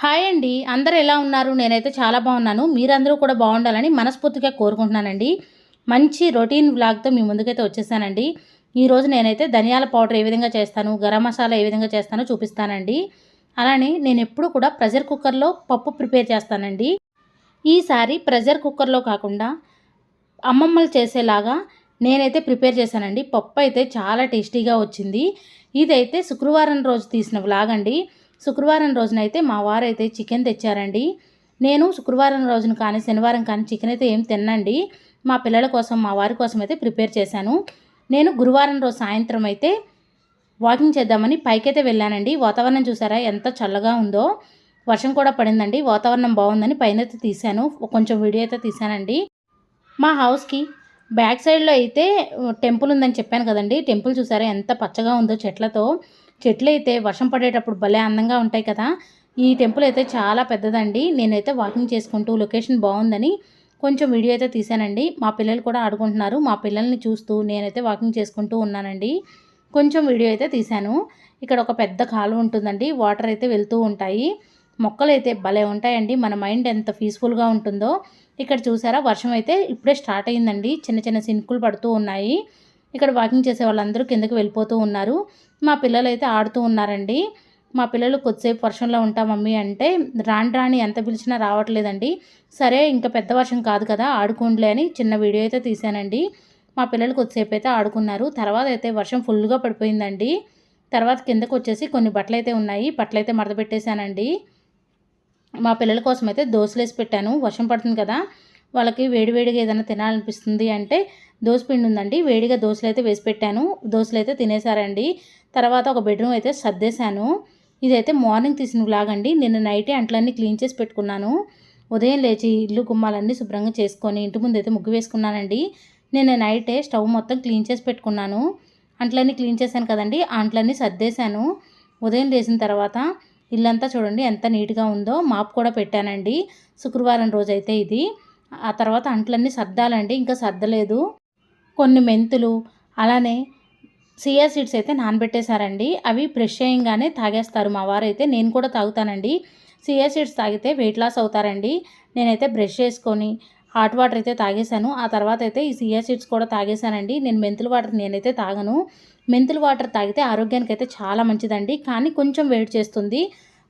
Hi అండి. అందరూ ఎలా ఉన్నారు? నేనైతే చాలా బాగున్నాను. మీరందరూ కూడా బాగుండాలని మనస్ఫూర్తిగా కోరుకుంటున్నానండి. మంచి రొటీన్ వ్లాగ్‌తో మీ ముందుకైతే వచ్చేసానండి. ఈరోజు నేనైతే ధనియాల పౌడర్ ఏ విధంగా చేస్తాను, గరం మసాలా ఏ విధంగా చేస్తానో చూపిస్తానండి. అలానే నేనెప్పుడు కూడా ప్రెషర్ కుక్కర్‌లో పప్పు ప్రిపేర్ చేస్తానండి. ఈసారి ప్రెషర్ కుక్కర్‌లో కాకుండా అమ్మమ్మలు చేసేలాగా నేనైతే ప్రిపేర్ చేశానండి. పప్పు అయితే చాలా టేస్టీగా వచ్చింది. ఇదైతే శుక్రవారం రోజు తీసిన వ్లాగ్ అండి. శుక్రవారం రోజునైతే మా వారైతే చికెన్ తెచ్చారండి. నేను శుక్రవారం రోజున కానీ శనివారం కానీ చికెన్ అయితే ఏం తినండి. మా పిల్లల కోసం మా వారి కోసం అయితే ప్రిపేర్ చేశాను. నేను గురువారం రోజు సాయంత్రం అయితే వాకింగ్ చేద్దామని పైకైతే వెళ్ళానండి. వాతావరణం చూసారా ఎంత చల్లగా ఉందో. వర్షం కూడా పడిందండి. వాతావరణం బాగుందని పైనైతే తీశాను. కొంచెం వీడియో అయితే తీశానండి. మా హౌస్కి బ్యాక్ సైడ్లో అయితే టెంపుల్ ఉందని చెప్పాను కదండి. టెంపుల్ చూసారా ఎంత పచ్చగా ఉందో చెట్లతో. చెట్లు అయితే వర్షం పడేటప్పుడు భలే అందంగా ఉంటాయి కదా. ఈ టెంపుల్ అయితే చాలా పెద్దదండి. నేనైతే వాకింగ్ చేసుకుంటూ లొకేషన్ బాగుందని కొంచెం వీడియో అయితే తీశానండి. మా పిల్లలు కూడా ఆడుకుంటున్నారు. మా పిల్లల్ని చూస్తూ నేనైతే వాకింగ్ చేసుకుంటూ ఉన్నానండి. కొంచెం వీడియో అయితే తీశాను. ఇక్కడ ఒక పెద్ద కాలువ ఉంటుందండి. వాటర్ అయితే వెళ్తూ ఉంటాయి. మొక్కలైతే భలే ఉంటాయండి. మన మైండ్ ఎంత పీస్ఫుల్గా ఉంటుందో. ఇక్కడ చూసారా వర్షం అయితే ఇప్పుడే స్టార్ట్ అయ్యిందండి. చిన్న చిన్న సినుకులు పడుతూ ఉన్నాయి. ఇక్కడ వాకింగ్ చేసే వాళ్ళందరూ కిందకి వెళ్ళిపోతూ ఉన్నారు. మా పిల్లలు అయితే ఆడుతూ ఉన్నారండి. మా పిల్లలు కొద్దిసేపు వర్షంలో ఉంటాం మమ్మీ అంటే రాని రాని ఎంత పిలిచినా రావట్లేదండి. సరే ఇంకా పెద్ద వర్షం కాదు కదా ఆడుకోండిలే అని చిన్న వీడియో అయితే తీశానండి. మా పిల్లలు కొద్దిసేపు అయితే ఆడుకున్నారు. తర్వాత అయితే వర్షం ఫుల్గా పడిపోయిందండి. తర్వాత కిందకు వచ్చేసి కొన్ని బట్టలు అయితే ఉన్నాయి. బట్టలు అయితే మడత పెట్టేశానండి. మా పిల్లల కోసం అయితే దోశలేసి పెట్టాను. వర్షం పడుతుంది కదా వాళ్ళకి వేడివేడిగా ఏదైనా తినాలనిపిస్తుంది అంటే దోసపిండి ఉందండి. వేడిగా దోశలు అయితే వేసి పెట్టాను. దోశలు అయితే తినేసారండి. తర్వాత ఒక బెడ్రూమ్ అయితే సర్దేశాను. ఇదైతే మార్నింగ్ తీసిన వ్లాగ్ అండి. నిన్న నైటే అంట్లన్నీ క్లీన్ చేసి పెట్టుకున్నాను. ఉదయం లేచి ఇల్లు గుమ్మాలన్నీ శుభ్రంగా చేసుకొని ఇంటి ముందు అయితే ముగ్గు వేసుకున్నానండి. నిన్న నైటే స్టవ్ మొత్తం క్లీన్ చేసి పెట్టుకున్నాను. అంట్లన్నీ క్లీన్ చేశాను కదండి. ఆ అంట్లన్నీ సర్దేశాను. ఉదయం లేచిన తర్వాత ఇల్లంతా చూడండి ఎంత నీట్గా ఉందో. మాప్ కూడా పెట్టానండి. శుక్రవారం రోజైతే ఇది. ఆ తర్వాత అంట్లన్నీ సర్దాలండి. ఇంకా సర్దలేదు. కొన్ని మెంతులు అలానే సియా సీడ్స్ అయితే నానబెట్టేశారండి. అవి బ్రష్ చేయంగానే తాగేస్తారు మా వారైతే. నేను కూడా తాగుతానండి. సియా సీడ్స్ తాగితే వెయిట్ లాస్ అవుతారండి. నేనైతే బ్రష్ చేసుకొని హాట్ వాటర్ అయితే తాగేశాను. ఆ తర్వాత అయితే ఈ సియా సీడ్స్ కూడా తాగేశానండి. నేను మెంతుల వాటర్ నేనైతే తాగను. మెంతుల వాటర్ తాగితే ఆరోగ్యానికి అయితే చాలా మంచిదండి. కానీ కొంచెం వేడి చేస్తుంది.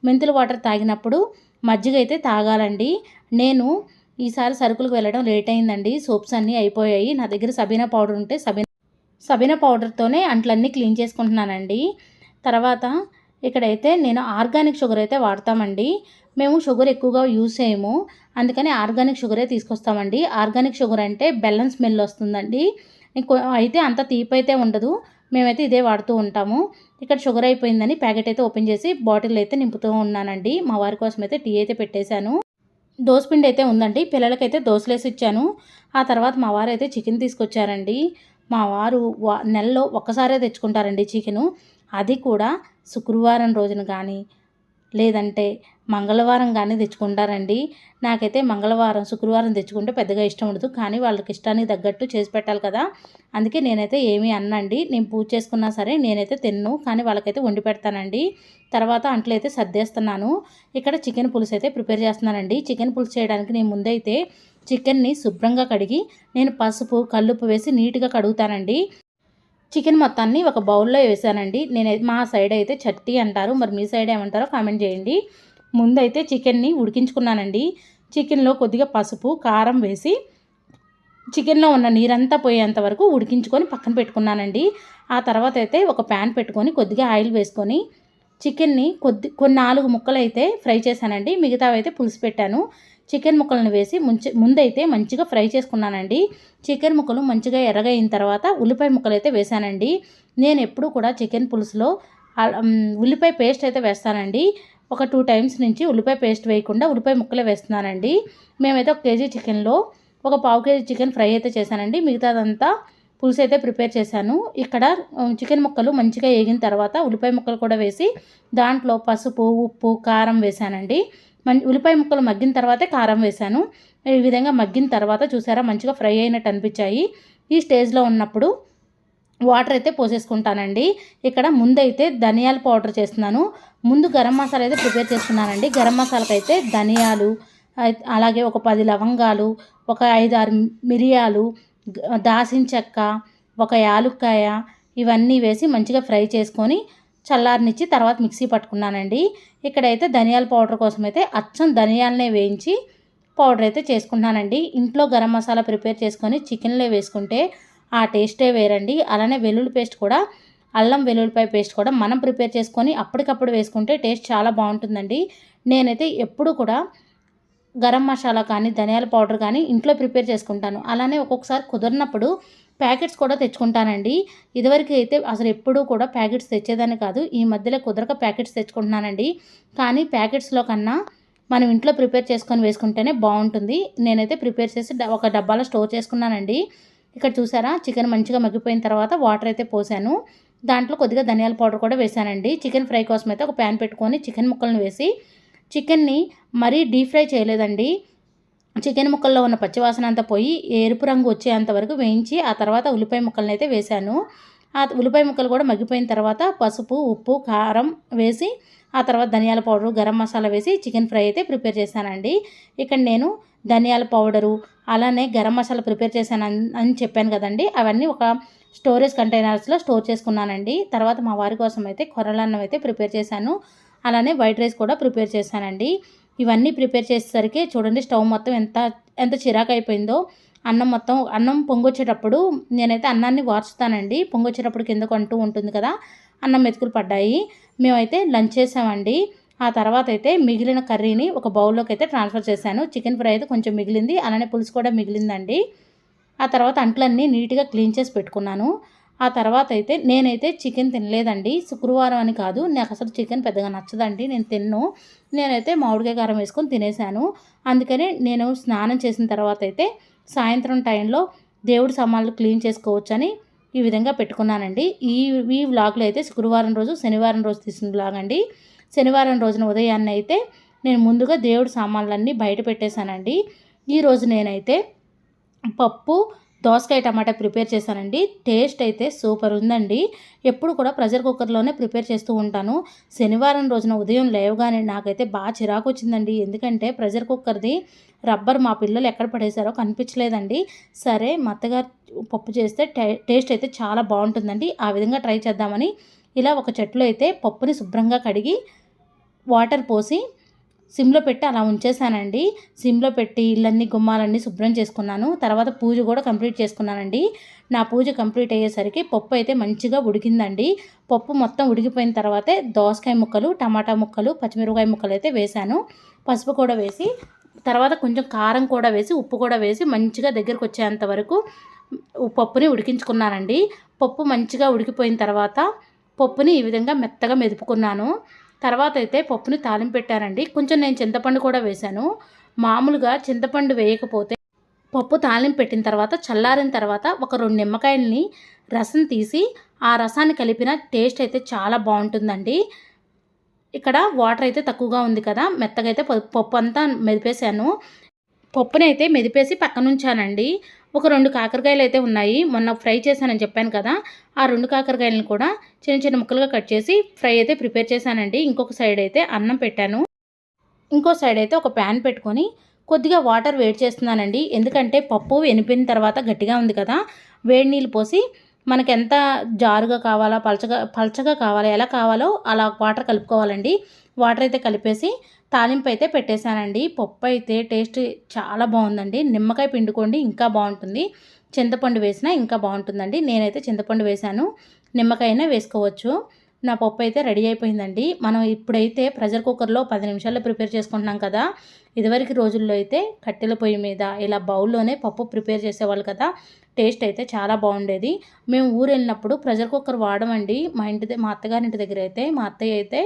మెంతుల వాటర్ తాగినప్పుడు మజ్జిగ అయితే తాగాలండి. నేను ఈసారి సరుకులకు వెళ్ళడం లేట్ అయిందండి. సోప్స్ అన్నీ అయిపోయాయి. నా దగ్గర సబీనా పౌడర్ ఉంటే సబీనా పౌడర్తోనే అంట్లన్నీ క్లీన్ చేసుకుంటున్నానండి. తర్వాత ఇక్కడైతే నేను ఆర్గానిక్ షుగర్ అయితే వాడతామండి. మేము షుగర్ ఎక్కువగా యూజ్ చేయము. అందుకని ఆర్గానిక్ షుగరే తీసుకొస్తామండి. ఆర్గానిక్ షుగర్ అంటే బెల్లం స్మెల్ వస్తుందండి. అయితే అంత తీపి అయితే ఉండదు. మేమైతే ఇదే వాడుతూ ఉంటాము. ఇక్కడ షుగర్ అయిపోయిందని ప్యాకెట్ అయితే ఓపెన్ చేసి బాటిల్ అయితే నింపుతూ ఉన్నానండి. మా వారి కోసం అయితే టీ అయితే పెట్టేశాను. దోసపిండి అయితే ఉందండి. పిల్లలకైతే దోశలేసి ఇచ్చాను. ఆ తర్వాత మా వారైతే చికెన్ తీసుకొచ్చారండి. మా వారు నెలలో ఒక్కసారే తెచ్చుకుంటారండి చికెను. అది కూడా శుక్రవారం రోజున కానీ లేదంటే మంగళవారం కానీ తెచ్చుకుంటారండి. నాకైతే మంగళవారం శుక్రవారం తెచ్చుకుంటే పెద్దగా ఇష్టం ఉండదు. కానీ వాళ్ళకి ఇష్టానికి తగ్గట్టు చేసి పెట్టాలి కదా. అందుకే నేనైతే ఏమీ అన్నండి. నేను పూజ చేసుకున్నా సరే నేనైతే తిన్ను. కానీ వాళ్ళకైతే వండి పెడతానండి. తర్వాత అంట్లయితే సర్దేస్తున్నాను. ఇక్కడ చికెన్ పులుసు అయితే ప్రిపేర్ చేస్తున్నానండి. చికెన్ పులుసు చేయడానికి నేను ముందైతే చికెన్ని శుభ్రంగా కడిగి నేను పసుపు కల్లుప్పు వేసి నీట్గా కడుగుతానండి. చికెన్ మొత్తాన్ని ఒక బౌల్లో వేసానండి. మా సైడ్ అయితే చట్టి అంటారు. మరి మీ సైడ్ ఏమంటారో కామెంట్ చేయండి. ముందైతే చికెన్ని ఉడికించుకున్నానండి. చికెన్లో కొద్దిగా పసుపు కారం వేసి చికెన్లో ఉన్న నీరంతా పోయేంత వరకు ఉడికించుకొని పక్కన పెట్టుకున్నానండి. ఆ తర్వాత అయితే ఒక ప్యాన్ పెట్టుకొని కొద్దిగా ఆయిల్ వేసుకొని చికెన్ని కొన్ని 4 ముక్కలు అయితే ఫ్రై చేశానండి. మిగతావి అయితే పులుసు పెట్టాను. చికెన్ ముక్కలను వేసి ముందైతే మంచిగా ఫ్రై చేసుకున్నానండి. చికెన్ ముక్కలు మంచిగా ఎర్రగైన తర్వాత ఉల్లిపాయ ముక్కలు అయితే వేసానండి. నేను ఎప్పుడు కూడా చికెన్ పులుసులో ఉల్లిపాయ పేస్ట్ అయితే వేస్తానండి. ఒక 2 టైమ్స్ నుంచి ఉల్లిపాయ పేస్ట్ వేయకుండా ఉల్లిపాయ ముక్కలే వేస్తున్నానండి. మేమైతే 1 కేజీ చికెన్లో ఒక పావు కేజీ చికెన్ ఫ్రై అయితే చేశానండి. మిగతాదంతా పులుసు అయితే ప్రిపేర్ చేశాను. ఇక్కడ చికెన్ ముక్కలు మంచిగా వేగిన తర్వాత ఉల్లిపాయ ముక్కలు కూడా వేసి దాంట్లో పసుపు ఉప్పు కారం వేసానండి. ఉల్లిపాయ ముక్కలు మగ్గిన తర్వాతే కారం వేశాను. ఈ విధంగా మగ్గిన తర్వాత చూసారా మంచిగా ఫ్రై అయినట్టు అనిపించాయి. ఈ స్టేజ్లో ఉన్నప్పుడు వాటర్ అయితే పోసేసుకుంటానండి. ఇక్కడ ముందైతే ధనియాల పౌడర్ చేస్తున్నాను. ముందు గరం మసాలా అయితే ప్రిపేర్ చేసుకున్నానండి. గరం మసాలాకైతే ధనియాలు, అలాగే ఒక 10 లవంగాలు, ఒక 5, 6 మిరియాలు, దాల్చిన చెక్క, ఒక యాలుక్కాయ ఇవన్నీ వేసి మంచిగా ఫ్రై చేసుకొని చల్లారనిచ్చి తర్వాత మిక్సీ పట్టుకున్నానండి. ఇక్కడైతే ధనియాల పౌడర్ కోసం అయితే అచ్చం ధనియాలనే వేయించి పౌడర్ అయితే చేసుకుంటున్నానండి. ఇంట్లో గరం మసాలా ప్రిపేర్ చేసుకొని చికెన్లో వేసుకుంటే ఆ టేస్టే వేరండి. అలానే వెల్లుల్లి పేస్ట్ కూడా, అల్లం వెల్లుల్లిపాయ పేస్ట్ కూడా మనం ప్రిపేర్ చేసుకొని అప్పటికప్పుడు వేసుకుంటే టేస్ట్ చాలా బాగుంటుందండి. నేనైతే ఎప్పుడు కూడా గరం మసాలా కానీ ధనియాల పౌడర్ కానీ ఇంట్లో ప్రిపేర్ చేసుకుంటాను. అలానే ఒక్కొక్కసారి కుదరినప్పుడు ప్యాకెట్స్ కూడా తెచ్చుకుంటానండి. ఇదివరకు అయితే అసలు ఎప్పుడూ కూడా ప్యాకెట్స్ తెచ్చేదాన్ని కాదు. ఈ మధ్యలో కుదరక ప్యాకెట్స్ తెచ్చుకుంటున్నానండి. కానీ ప్యాకెట్స్లో కన్నా మనం ఇంట్లో ప్రిపేర్ చేసుకొని వేసుకుంటేనే బాగుంటుంది. నేనైతే ప్రిపేర్ చేసి ఒక డబ్బాలో స్టోర్ చేసుకున్నానండి. ఇక్కడ చూసారా, చికెన్ మంచిగా మగ్గిపోయిన తర్వాత వాటర్ అయితే పోసాను. దాంట్లో కొద్దిగా ధనియాల పౌడర్ కూడా వేసానండి. చికెన్ ఫ్రై కోసం అయితే ఒక ప్యాన్ పెట్టుకొని చికెన్ ముక్కలను వేసి, చికెన్ని మరీ డీప్ ఫ్రై చేయలేదండి. చికెన్ ముక్కల్లో ఉన్న పచ్చివాసన అంతా పోయి ఎరుపు రంగు వచ్చేంత వరకు వేయించి ఆ తర్వాత ఉల్లిపాయ ముక్కలను అయితే వేశాను. ఆ ఉల్లిపాయ ముక్కలు కూడా మగ్గిపోయిన తర్వాత పసుపు, ఉప్పు, కారం వేసి ఆ తర్వాత ధనియాల పౌడరు, గరం మసాలా వేసి చికెన్ ఫ్రై అయితే ప్రిపేర్ చేశానండి. ఇక్కడ నేను ధనియాల పౌడరు అలానే గరం మసాలా ప్రిపేర్ చేశాను అని చెప్పాను కదండి. అవన్నీ ఒక స్టోరేజ్ కంటైనర్స్లో స్టోర్ చేసుకున్నానండి. తర్వాత మా వారి కోసం అయితే కొర్రలన్నం అయితే ప్రిపేర్ చేశాను. అలానే వైట్ రైస్ కూడా ప్రిపేర్ చేశానండి. ఇవన్నీ ప్రిపేర్ చేసేసరికి చూడండి స్టవ్ మొత్తం ఎంత ఎంత చిరాకు అయిపోయిందో. అన్నం పొంగొచ్చేటప్పుడు నేనైతే అన్నాన్ని వార్చుతానండి. పొంగొచ్చేటప్పుడు కిందకు అంటూ ఉంటుంది కదా, అన్నం మెతుకులు పడ్డాయి. మేమైతే లంచ్ చేసామండి. ఆ తర్వాత అయితే మిగిలిన కర్రీని ఒక బౌల్లోకి అయితే ట్రాన్స్ఫర్ చేశాను. చికెన్ ఫ్రై అయితే కొంచెం మిగిలింది, అలానే పులుసు కూడా మిగిలిందండి. ఆ తర్వాత అంట్లన్నీ నీట్గా క్లీన్ చేసి పెట్టుకున్నాను. ఆ తర్వాత అయితే నేనైతే చికెన్ తినలేదండి. శుక్రవారం అని కాదు, నాకు అసలు చికెన్ పెద్దగా నచ్చదండి, నేను తిన్ను. నేనైతే మామిడికాయ కారం వేసుకొని తినేసాను. అందుకని నేను స్నానం చేసిన తర్వాత అయితే సాయంత్రం టైంలో దేవుడి సామాన్లు క్లీన్ చేసుకోవచ్చని ఈ విధంగా పెట్టుకున్నానండి. ఈ వ్లాగ్లో అయితే శుక్రవారం రోజు, శనివారం రోజు తీసిన వ్లాగ్ అండి. శనివారం రోజున ఉదయాన్నే అయితే నేను ముందుగా దేవుడి సామాన్లన్నీ బయట పెట్టేశానండి. ఈరోజు నేనైతే పప్పు, దోసకాయ టమాటా ప్రిపేర్ చేశానండి. టేస్ట్ అయితే సూపర్ ఉందండి. ఎప్పుడు కూడా ప్రెషర్ కుక్కర్లోనే ప్రిపేర్ చేస్తూ ఉంటాను. శనివారం రోజున ఉదయం లేవగానే నాకైతే బాగా చిరాకు వచ్చిందండి. ఎందుకంటే ప్రెషర్ కుక్కర్ది రబ్బర్ మా పిల్లలు ఎక్కడ పడేశారో కనిపించలేదండి. సరే మా అత్తగారు పప్పు చేస్తే టేస్ట్ అయితే చాలా బాగుంటుందండి, ఆ విధంగా ట్రై చేద్దామని ఇలా ఒక చెట్టులో అయితే పప్పుని శుభ్రంగా కడిగి వాటర్ పోసి సిమ్లో పెట్టి అలా ఉంచేసానండి. సిమ్లో పెట్టి ఇళ్ళన్నీ గుమ్మాలన్నీ శుభ్రం చేసుకున్నాను. తర్వాత పూజ కూడా కంప్లీట్ చేసుకున్నానండి. నా పూజ కంప్లీట్ అయ్యేసరికి పప్పు అయితే మంచిగా ఉడికిందండి. పప్పు మొత్తం ఉడికిపోయిన తర్వాతే దోసకాయ ముక్కలు, టమాటా ముక్కలు, పచ్చిమిరపకాయ ముక్కలు అయితే వేశాను. పసుపు కూడా వేసి తర్వాత కొంచెం కారం కూడా వేసి ఉప్పు కూడా వేసి మంచిగా దగ్గరకు వచ్చేంత వరకు పప్పుని ఉడికించుకున్నానండి. పప్పు మంచిగా ఉడికిపోయిన తర్వాత పప్పుని ఈ విధంగా మెత్తగా మెదుపుకున్నాను. తర్వాత అయితే పప్పుని తాలింపు పెట్టానండి. కొంచెం నేను చింతపండు కూడా వేశాను. మామూలుగా చింతపండు వేయకపోతే పప్పు తాలింపు పెట్టిన తర్వాత చల్లారిన తర్వాత ఒక 2 నిమ్మకాయలని రసం తీసి ఆ రసాన్ని కలిపిన టేస్ట్ అయితే చాలా బాగుంటుందండి. ఇక్కడ వాటర్ అయితే తక్కువగా ఉంది కదా, మెత్తగా అయితే పప్పు అంతా మెదిపేశాను. పప్పుని అయితే మెదిపేసి పక్కన ఉంచానండి. ఒక 2 కాకరకాయలు అయితే ఉన్నాయి, మొన్న ఫ్రై చేశానని చెప్పాను కదా, ఆ 2 కాకరకాయలను కూడా చిన్న చిన్న ముక్కలుగా కట్ చేసి ఫ్రై అయితే ప్రిపేర్ చేశానండి. ఇంకొక సైడ్ అయితే అన్నం పెట్టాను. ఇంకో సైడ్ అయితే ఒక ప్యాన్ పెట్టుకొని కొద్దిగా వాటర్ వేడి చేస్తున్నానండి. ఎందుకంటే పప్పు ఎనిపిన తర్వాత గట్టిగా ఉంది కదా, వేడి నీళ్ళు పోసి మనకి ఎంత జారుగా కావాలా, పల్చగా కావాలా, ఎలా కావాలో అలా వాటర్ కలుపుకోవాలండి. వాటర్ అయితే కలిపేసి తాలింపు అయితే పెట్టేశానండి. పప్పు అయితే టేస్ట్ చాలా బాగుందండి. నిమ్మకాయ పిండుకోండి ఇంకా బాగుంటుంది, చింతపండు వేసినా ఇంకా బాగుంటుందండి. నేనైతే చింతపండు వేశాను, నిమ్మకాయనే వేసుకోవచ్చు. నా పప్పు అయితే రెడీ అయిపోయిందండి. మనం ఇప్పుడైతే ప్రెషర్ కుక్కర్లో 10 నిమిషాల్లో ప్రిపేర్ చేసుకుంటున్నాం కదా. ఇదివరకు రోజుల్లో అయితే కట్టెల పొయ్యి మీద ఇలా బౌల్లోనే పప్పు ప్రిపేర్ చేసేవాళ్ళు కదా. టేస్ట్ అయితే చాలా బాగుండేది. మేము ఊరు వెళ్ళినప్పుడు ప్రెషర్ కుక్కర్ వాడమండి. మా అత్తగారింటి దగ్గర అయితే మా అత్తయ్య అయితే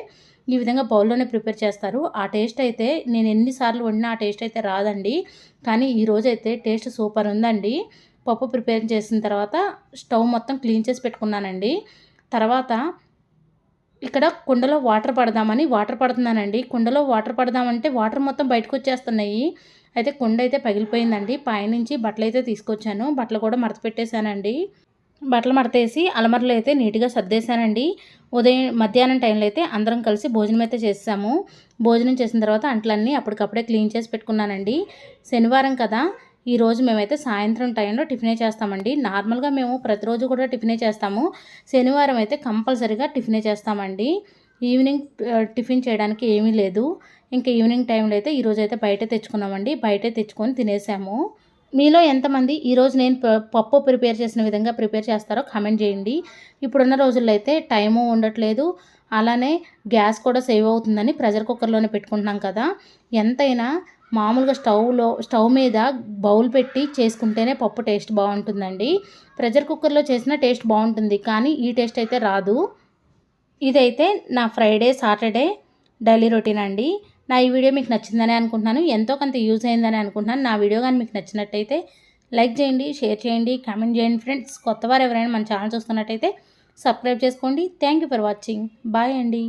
ఈ విధంగా బౌల్లోనే ప్రిపేర్ చేస్తారు. ఆ టేస్ట్ అయితే నేను ఎన్నిసార్లు వండినా ఆ టేస్ట్ అయితే రాదండి. కానీ ఈరోజైతే టేస్ట్ సూపర్ ఉందండి. పప్పు ప్రిపేర్ చేసిన తర్వాత స్టవ్ మొత్తం క్లీన్ చేసి పెట్టుకున్నానండి. తర్వాత ఇక్కడ కుండలో వాటర్ పడుతున్నానండి. కుండలో వాటర్ పడదామంటే వాటర్ మొత్తం బయటకు వచ్చేస్తున్నాయి. అయితే కుండ అయితే పగిలిపోయిందండి. పైనుంచి బట్టలు అయితే తీసుకొచ్చాను, బట్టలు కూడా మడత పెట్టేశానండి. బట్టలు మడతేసి అలమరలో అయితే నీట్గా సర్దేశానండి. మధ్యాహ్నం టైంలో అయితే అందరం కలిసి భోజనం అయితే చేసాము. భోజనం చేసిన తర్వాత అంట్లన్నీ అప్పటికప్పుడే క్లీన్ చేసి పెట్టుకున్నానండి. శనివారం కదా, ఈరోజు మేమైతే సాయంత్రం టైంలో టిఫినే చేస్తామండి. నార్మల్గా మేము ప్రతిరోజు కూడా టిఫినే చేస్తాము. శనివారం అయితే కంపల్సరీగా టిఫినే చేస్తామండి. ఈవినింగ్ టిఫిన్ చేయడానికి ఏమీ లేదు. ఇంకా ఈవినింగ్ టైంలో అయితే ఈరోజు అయితే బయట తెచ్చుకున్నామండి. బయటే తెచ్చుకొని తినేసాము. మీలో ఎంతమంది ఈరోజు నేను పప్పు ప్రిపేర్ చేసిన విధంగా ప్రిపేర్ చేస్తారో కామెంట్ చేయండి. ఇప్పుడున్న రోజుల్లో అయితే టైము ఉండట్లేదు, అలానే గ్యాస్ కూడా సేవ్ అవుతుందని ప్రెషర్ కుక్కర్లోనే పెట్టుకుంటున్నాం కదా. ఎంతైనా మామూలుగా స్టవ్ మీద బౌల్ పెట్టి చేసుకుంటేనే పప్పు టేస్ట్ బాగుంటుందండి. ప్రెషర్ కుక్కర్లో చేసిన టేస్ట్ బాగుంటుంది, కానీ ఈ టేస్ట్ అయితే రాదు. ఇదైతే నా ఫ్రైడే సాటర్డే డైలీ రొటీన్ అండి. నా ఈ వీడియో మీకు నచ్చిందని అనుకుంటున్నాను. ఎంతో కొంత యూజ్ అయిందని అనుకుంటున్నాను. నా వీడియో కానీ మీకు నచ్చినట్టయితే లైక్ చేయండి, షేర్ చేయండి, కామెంట్ చేయండి ఫ్రెండ్స్. కొత్తవారు ఎవరైనా మన ఛానల్ చూస్తున్నట్టయితే సబ్స్క్రైబ్ చేసుకోండి. Thank you for watching. Bye అండి.